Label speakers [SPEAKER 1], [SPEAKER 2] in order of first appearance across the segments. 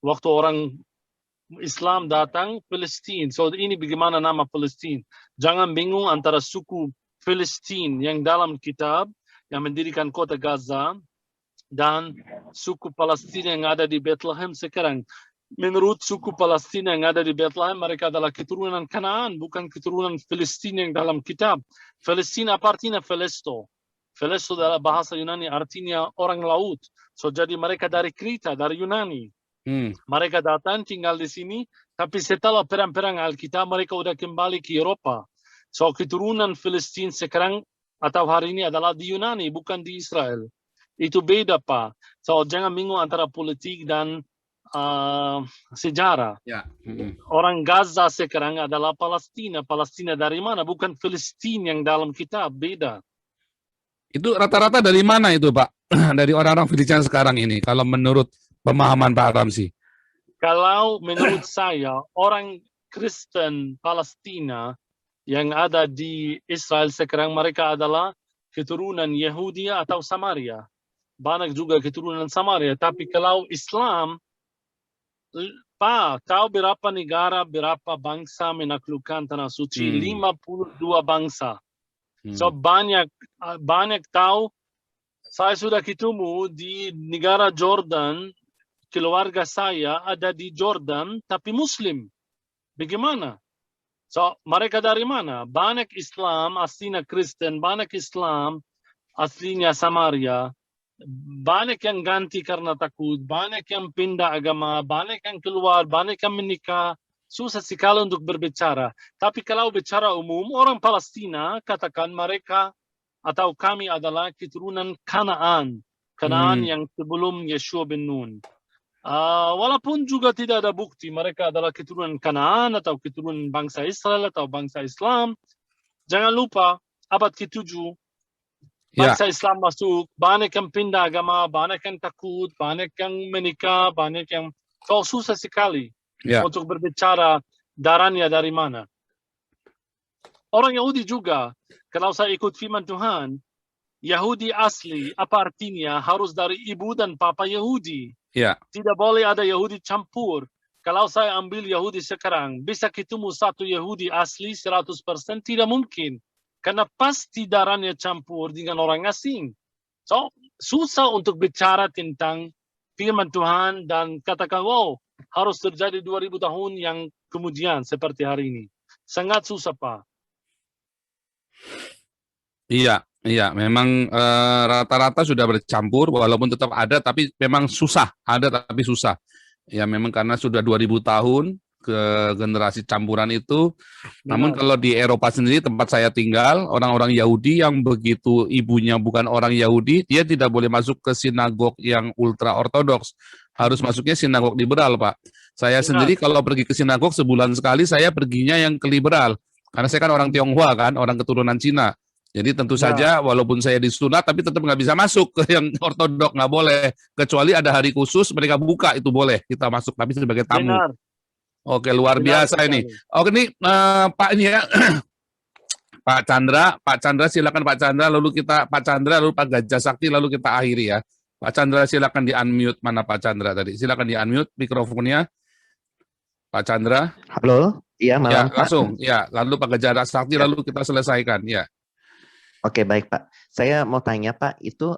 [SPEAKER 1] waktu orang Islam datang Palestina. So ini bagaimana nama Palestina. Jangan bingung antara suku Palestina yang dalam kitab yang mendirikan kota Gaza dan suku Palestina yang ada di Bethlehem sekarang. Menurut suku Palestina yang ada di Bethlehem, mereka adalah keturunan Kanaan, bukan keturunan Palestina yang dalam kitab. Palestina apa artinya Felesto? Felesto dalam bahasa Yunani artinya orang laut. So jadi mereka dari Kreta, dari Yunani. Mereka datang tinggal di sini, tapi setelah perang-perang Alkitab mereka udah kembali ke Eropa. So keturunan Palestina sekarang atau hari ini adalah di Yunani, bukan di Israel. Itu beda, Pak. So jangan bingung antara politik dan sejarah. Orang Gaza sekarang adalah Palestina. Palestina dari mana? Bukan Palestina yang dalam kitab, beda.
[SPEAKER 2] Itu rata-rata dari mana itu, Pak? Dari orang-orang Filipina sekarang ini, kalau menurut pemahaman Pak Ramzi?
[SPEAKER 1] Kalau menurut saya, orang Kristen Palestina yang ada di Israel sekarang, mereka adalah keturunan Yahudi atau Samaria. Banyak juga keturunan Samaria. Tapi kalau Islam, Pak, tahu berapa negara, berapa bangsa menaklukkan Tanah Suci? 52 bangsa. So banyak tahu. Saya sudah ketemu di negara Jordan, keluarga saya ada di Jordan, tapi Muslim. Bagaimana? So mereka dari mana? Banyak Islam, aslinya Kristen, banyak Islam, aslinya Samaria. Banyak yang ganti karena takut, banyak yang pindah agama, banyak yang keluar, banyak yang menikah. Susah sekali untuk berbicara. Tapi kalau bicara umum, orang Palestina katakan mereka atau kami adalah keturunan Kanaan. Kanaan yang sebelum Yeshua bin Nun. Walaupun juga tidak ada bukti mereka adalah keturunan Kanaan atau keturunan bangsa Israel atau bangsa Islam. Jangan lupa abad ke-7 bangsa Islam masuk, banyak yang pindah agama, banyak yang takut, banyak yang menikah, banyak yang susah sekali untuk berbicara darahnya dari mana. Orang Yahudi juga, kalau saya ikut firman Tuhan, Yahudi asli, apa artinya? Harus dari ibu dan papa Yahudi. Tidak boleh ada Yahudi campur. Kalau saya ambil Yahudi sekarang, bisa ketemu satu Yahudi asli 100%? Tidak mungkin. Karena pasti darahnya campur dengan orang asing. So, susah untuk bicara tentang firman Tuhan dan katakan, wow, harus terjadi 2000 tahun yang kemudian seperti hari ini. Sangat susah, Pak.
[SPEAKER 2] Iya, memang rata-rata sudah bercampur, walaupun tetap ada, tapi memang susah. Ada, tapi susah. Ya, memang karena sudah 2000 tahun, ke generasi campuran itu. Namun kalau di Eropa sendiri tempat saya tinggal, orang-orang Yahudi yang begitu ibunya bukan orang Yahudi, dia tidak boleh masuk ke sinagog yang ultra ortodoks. Harus masuknya sinagog liberal, Pak. Saya sendiri kalau pergi ke sinagog sebulan sekali, saya perginya yang ke liberal. Karena saya kan orang Tionghoa kan, orang keturunan Cina. Jadi tentu saja walaupun saya disunat, tapi tetap nggak bisa masuk ke yang ortodok, nggak boleh. Kecuali ada hari khusus mereka buka, itu boleh kita masuk, tapi sebagai tamu. Oke, luar biasa ini. Oke, ini Pak ini ya, Pak Chandra silakan Pak Chandra, lalu kita Pak Chandra, lalu Pak Gajah Sakti, lalu kita akhiri ya. Pak Chandra silakan di unmute, mana Pak Chandra tadi? Silakan di unmute mikrofonnya, Pak Chandra.
[SPEAKER 3] Halo, iya malam
[SPEAKER 2] ya, langsung, Pak. Ya, lalu Pak Gajah Sakti, lalu kita selesaikan, ya.
[SPEAKER 3] Oke, baik Pak. Saya mau tanya Pak, itu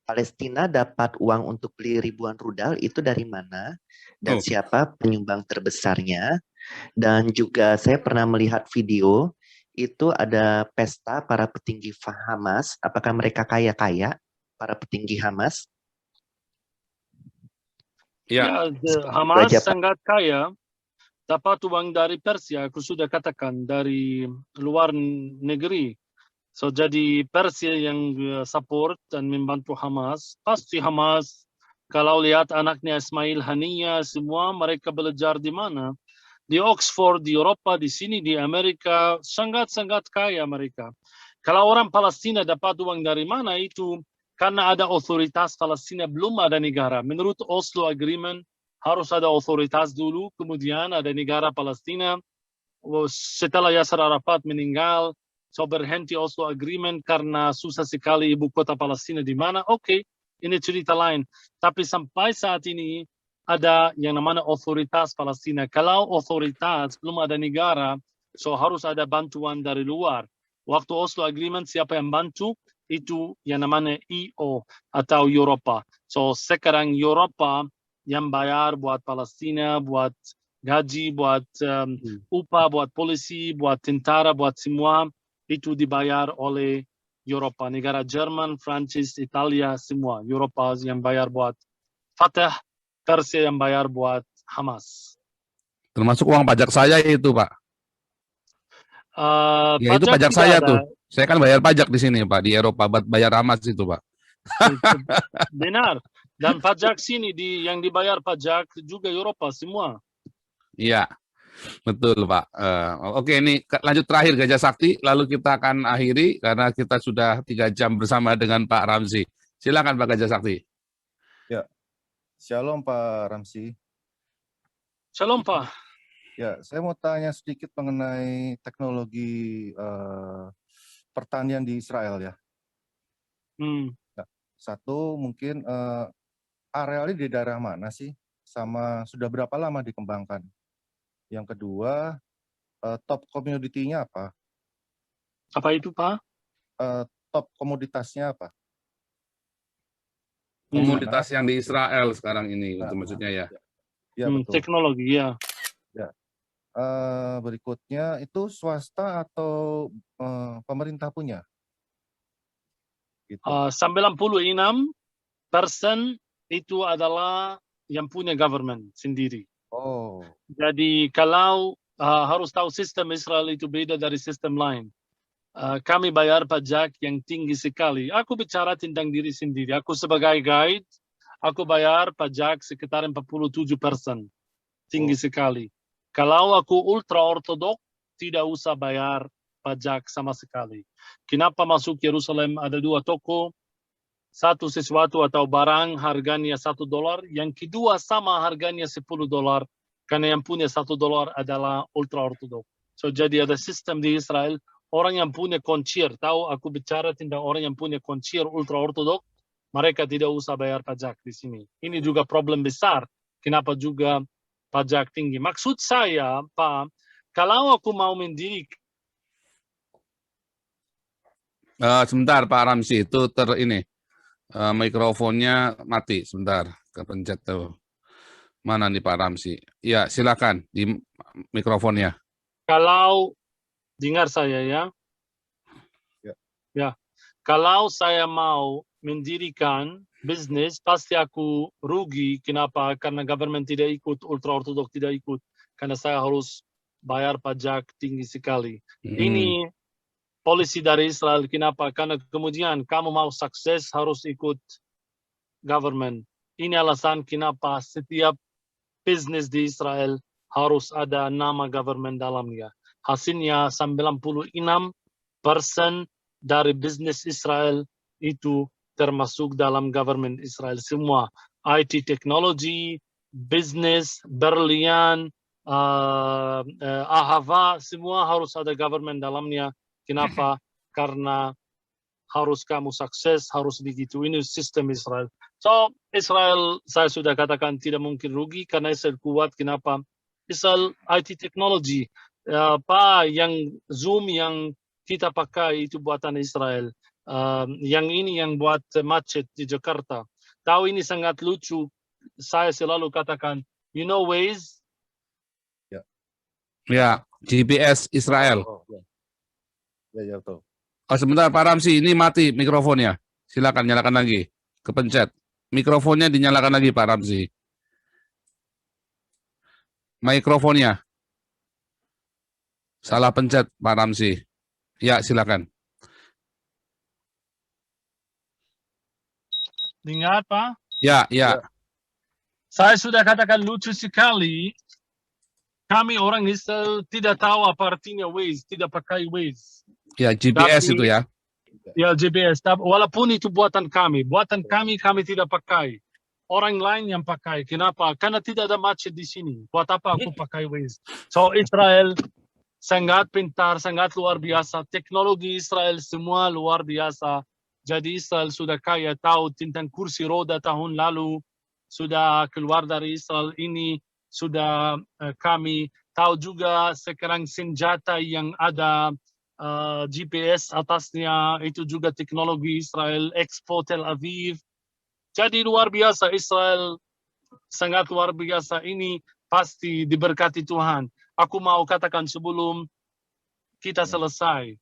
[SPEAKER 3] Palestina dapat uang untuk beli ribuan rudal itu dari mana? Dan siapa penyumbang terbesarnya? Dan juga saya pernah melihat video, itu ada pesta para petinggi Hamas. Apakah mereka kaya-kaya, para petinggi Hamas?
[SPEAKER 1] Ya, Hamas sangat kaya. Dapat uang dari Persia, aku sudah katakan, dari luar negeri. So, jadi Persia yang support dan membantu Hamas. Pasti Hamas, kalau lihat anaknya Ismail Haniyah, semua mereka belajar di mana? Di Oxford, di Eropa, di sini, di Amerika, sangat-sangat kaya mereka. Kalau orang Palestina dapat uang dari mana itu? Karena ada otoritas Palestina, belum ada negara. Menurut Oslo Agreement, harus ada otoritas dulu, kemudian ada negara Palestina. Setelah Yasser Arafat meninggal, so berhenti Oslo Agreement karena susah sekali ibu kota Palestina di mana. Oke, ini cerita lain. Tapi sampai saat ini ada yang namanya otoritas Palestina. Kalau otoritas belum ada negara, so harus ada bantuan dari luar. Waktu Oslo Agreement siapa yang bantu? Itu yang namanya EU atau Eropa. So sekarang Eropa yang bayar buat Palestina, buat gaji, buat upah, buat polisi, buat tentara, buat semua itu dibayar oleh Eropa. Negara Jerman, Prancis, Italia, semua. Eropa yang bayar buat Fatah, Persia yang bayar buat Hamas.
[SPEAKER 2] Termasuk uang pajak saya itu, Pak. Ya itu pajak saya tuh. Saya kan bayar pajak di sini, Pak, di Eropa, bayar Hamas itu, Pak.
[SPEAKER 1] Benar. Dan pajak sini yang dibayar pajak juga Eropa semua.
[SPEAKER 2] Iya, betul, Pak. Oke, ini lanjut terakhir Gajah Sakti, lalu kita akan akhiri karena kita sudah 3 jam bersama dengan Pak Ramzi. Silakan Pak Gajah Sakti.
[SPEAKER 4] Ya, Shalom Pak Ramzi.
[SPEAKER 1] Shalom Pak.
[SPEAKER 4] Ya, saya mau tanya sedikit mengenai teknologi pertanian di Israel ya. Ya, satu mungkin arealnya di daerah mana sih? Sama sudah berapa lama dikembangkan? Yang kedua, top komoditinya apa?
[SPEAKER 1] Apa itu Pak?
[SPEAKER 4] Top komoditasnya apa?
[SPEAKER 2] Komoditas yang di Israel sekarang ini, itu maksudnya ya.
[SPEAKER 4] Ya, betul.
[SPEAKER 1] Teknologi ya.
[SPEAKER 4] Ya. Berikutnya itu swasta atau pemerintah punya? Gitu.
[SPEAKER 1] 96% itu adalah yang punya government sendiri.
[SPEAKER 4] Oh.
[SPEAKER 1] Jadi kalau harus tahu sistem Israel itu beda dari sistem lain. Kami bayar pajak yang tinggi sekali. Aku bicara tentang diri sendiri. Aku sebagai guide, aku bayar pajak sekitar 47%. Tinggi sekali. Kalau aku ultra-ortodok, tidak usah bayar pajak sama sekali. Kenapa masuk Yerusalem ada 2 toko? Satu sesuatu atau barang harganya $1, yang kedua sama harganya $10, karena yang punya $1 adalah ultra-ortodok. So jadi ada sistem di Israel, orang yang punya koncir, tahu aku bicara tentang orang yang punya koncir ultra-ortodok, mereka tidak usah bayar pajak di sini. Ini juga problem besar, kenapa juga pajak tinggi. Maksud saya, Pak, kalau aku mau mendirikan
[SPEAKER 2] sebentar Pak Ramzi, itu mikrofonnya mati, sebentar, kepencet tuh. Mana nih Pak Ramzi? Ya, silakan di mikrofonnya.
[SPEAKER 1] Kalau dengar saya ya. Ya. Kalau saya mau mendirikan bisnis, pasti aku rugi. Kenapa? Karena government tidak ikut, ultra-ortodok tidak ikut. Karena saya harus bayar pajak tinggi sekali. Ini polisi dari Israel. Kenapa? Karena kemudian kamu mau sukses harus ikut government. Ini alasan kenapa setiap bisnis di Israel harus ada nama government dalamnya. Hasilnya 96% dari bisnis Israel itu termasuk dalam government Israel semua. IT teknologi, bisnis, berlian, ahava, semua harus ada government dalamnya. Kenapa? Karena harus kamu sukses, harus begitu. Ini sistem Israel. So, Israel, saya sudah katakan tidak mungkin rugi karena Israel kuat. Kenapa? Israel IT teknologi. Pak, yang Zoom yang kita pakai itu buatan Israel. Yang ini yang buat macet di Jakarta. Tahu ini sangat lucu. Saya selalu katakan, you know Waze?
[SPEAKER 2] Ya, GPS Israel.
[SPEAKER 4] Ya, betul.
[SPEAKER 2] Oh, sebentar Pak Ramzi, ini mati mikrofonnya. Silakan nyalakan lagi. Kepencet. Mikrofonnya dinyalakan lagi Pak Ramzi. Mikrofonnya. Salah pencet Pak Ramzi. Ya, silakan.
[SPEAKER 1] Dengar Pak?
[SPEAKER 2] Ya.
[SPEAKER 1] Saya sudah katakan lucu sekali. Kami orang Israel tidak tahu apa artinya Waze, tidak pakai Waze.
[SPEAKER 2] Ya, GPS itu ya.
[SPEAKER 1] Ya, GPS. Walaupun itu buatan kami kami tidak pakai. Orang lain yang pakai. Kenapa? Karena tidak ada macet di sini. Buat apa aku pakai Waze? So, Israel sangat pintar, sangat luar biasa. Teknologi Israel semua luar biasa. Jadi Israel sudah kaya tahu tentang kursi roda tahun lalu, sudah keluar dari Israel ini, sudah kami tahu juga sekarang senjata yang ada GPS atasnya, itu juga teknologi Israel, Expo Tel Aviv. Jadi luar biasa, Israel sangat luar biasa, ini pasti diberkati Tuhan. Aku mau katakan sebelum kita selesai,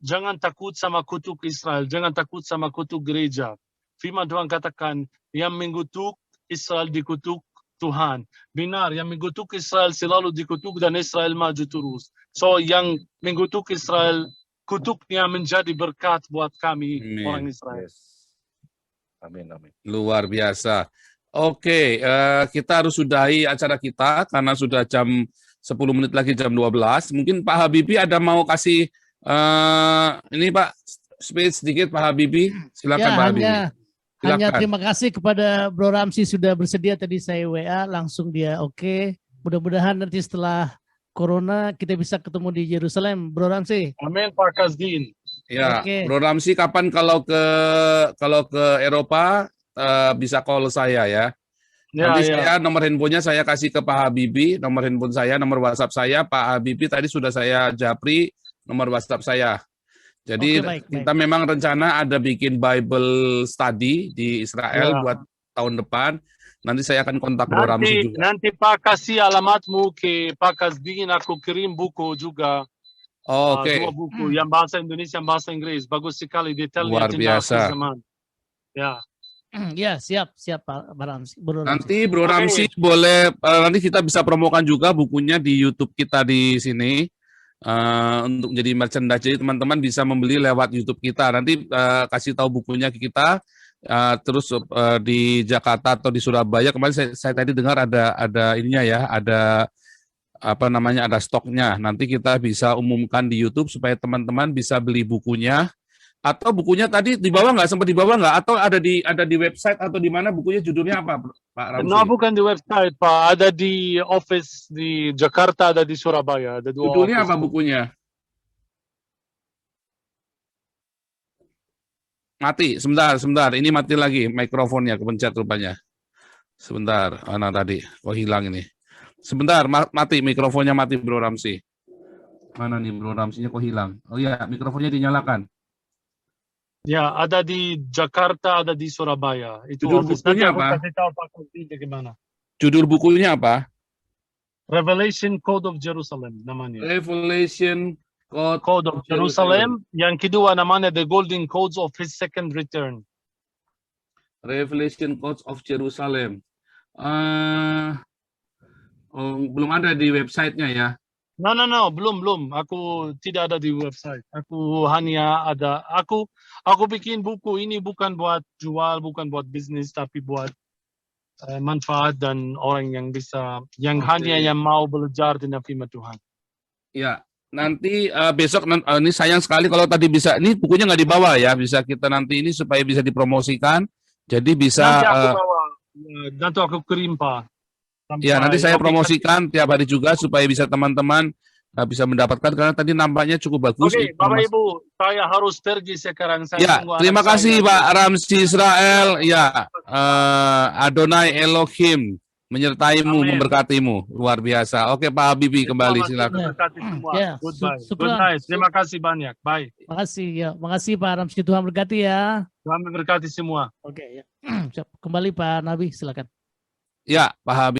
[SPEAKER 1] jangan takut sama kutuk Israel, jangan takut sama kutuk gereja. Firman Tuhan katakan, yang mengutuk Israel dikutuk Tuhan. Benar, yang mengutuk Israel selalu dikutuk dan Israel maju terus. So, yang mengutuk Israel, kutuknya menjadi berkat buat kami, orang Israel.
[SPEAKER 4] Yes. Amin, amin.
[SPEAKER 2] Luar biasa. Oke, kita harus sudahi acara kita karena sudah jam 10 menit lagi jam 12. Mungkin Pak Habibie ada mau kasih ini Pak, speech sedikit Pak Habibie. Silakan
[SPEAKER 5] ya,
[SPEAKER 2] Pak Habibie.
[SPEAKER 5] Hanya terima kasih kepada Bro Ramsi sudah bersedia, tadi saya WA langsung dia oke. Mudah-mudahan nanti setelah Corona kita bisa ketemu di Yerusalem, Bro Ramsi.
[SPEAKER 1] Amin Pak Kasdin.
[SPEAKER 2] Ya, Bro Ramsi kapan kalau ke Eropa bisa call saya ya. Nanti saya nomor handphonenya saya kasih ke Pak Habibie, nomor handphone saya, nomor WhatsApp saya. Pak Habibie tadi sudah saya japri nomor WhatsApp saya. Jadi kita memang rencana ada bikin Bible study di Israel buat tahun depan. Nanti saya akan kontak Bro Ramsi juga.
[SPEAKER 1] Nanti Pak kasih alamatmu ke Pak Kasdin, aku kirim buku juga.
[SPEAKER 2] Oke.
[SPEAKER 1] 2 buku, yang bahasa Indonesia, yang bahasa Inggris. Bagus sekali detailnya.
[SPEAKER 2] Luar biasa.
[SPEAKER 1] Ya.
[SPEAKER 5] Ya, siap Pak Ramsi.
[SPEAKER 2] Nanti Bro Ramsi boleh, nanti kita bisa promokan juga bukunya di YouTube kita di sini. Untuk jadi merchandise, jadi teman-teman bisa membeli lewat YouTube kita. Nanti kasih tahu bukunya ke kita. Terus di Jakarta atau di Surabaya kemarin saya tadi dengar ada ininya ya, ada apa namanya, ada stoknya. Nanti kita bisa umumkan di YouTube supaya teman-teman bisa beli bukunya. Atau bukunya tadi dibawa nggak, sempat dibawa nggak? Atau ada di website atau di mana bukunya, judulnya apa Pak Ramsi?
[SPEAKER 1] No, bukan di website Pak, ada di office di Jakarta, ada di Surabaya, ada 2
[SPEAKER 2] judulnya
[SPEAKER 1] office.
[SPEAKER 2] Apa bukunya? Mati, sebentar, ini mati lagi mikrofonnya, kepencet rupanya. Sebentar, mana tadi? Kok hilang ini? Sebentar, mati mikrofonnya, mati Bro Ramsi. Mana nih Bro Ramsinya kok hilang? Oh iya, mikrofonnya dinyalakan.
[SPEAKER 1] Ya, ada di Jakarta, ada di Surabaya. Itu
[SPEAKER 2] judul
[SPEAKER 1] office.
[SPEAKER 2] bukunya
[SPEAKER 1] nanti
[SPEAKER 2] apa?
[SPEAKER 1] Aku kasih tahu Pak Kasdin gimana.
[SPEAKER 2] Judul bukunya apa?
[SPEAKER 1] Revelation Code of Jerusalem namanya.
[SPEAKER 2] Revelation
[SPEAKER 1] Code of Jerusalem. Yang kedua namanya The Golden Codes of His Second Return.
[SPEAKER 2] Revelation Codes of Jerusalem. Belum ada di websitenya ya?
[SPEAKER 1] No, belum. Aku tidak ada di website. Aku hanya ada. Aku bikin buku ini bukan buat jual, bukan buat bisnis, tapi buat manfaat dan orang yang bisa, yang hanya yang mau belajar dengan firman Tuhan.
[SPEAKER 2] Ya, nanti besok ini sayang sekali kalau tadi bisa, ini bukunya nggak dibawa ya, bisa kita nanti ini supaya bisa dipromosikan, jadi bisa.
[SPEAKER 1] Nanti aku bawa, nanti aku kirim Pak.
[SPEAKER 2] Ya, nanti saya promosikan tiap hari juga supaya bisa teman-teman bisa mendapatkan, karena tadi nampaknya cukup bagus.
[SPEAKER 1] Oke, Bapak Ibu, saya harus pergi sekarang.
[SPEAKER 2] Ya, terima kasih Pak Ramsi Israel. Ya, Adonai Elohim menyertaimu, memberkatimu, luar biasa. Oke Pak Habibie kembali, silakan.
[SPEAKER 1] Good night. Terima kasih banyak. Bye.
[SPEAKER 5] Makasih Pak Ramsi, Tuhan berkati ya.
[SPEAKER 1] Tuhan memberkati semua.
[SPEAKER 5] Oke, ya. Kembali Pak Nabi, silakan.
[SPEAKER 2] Ya, Pak Habibie.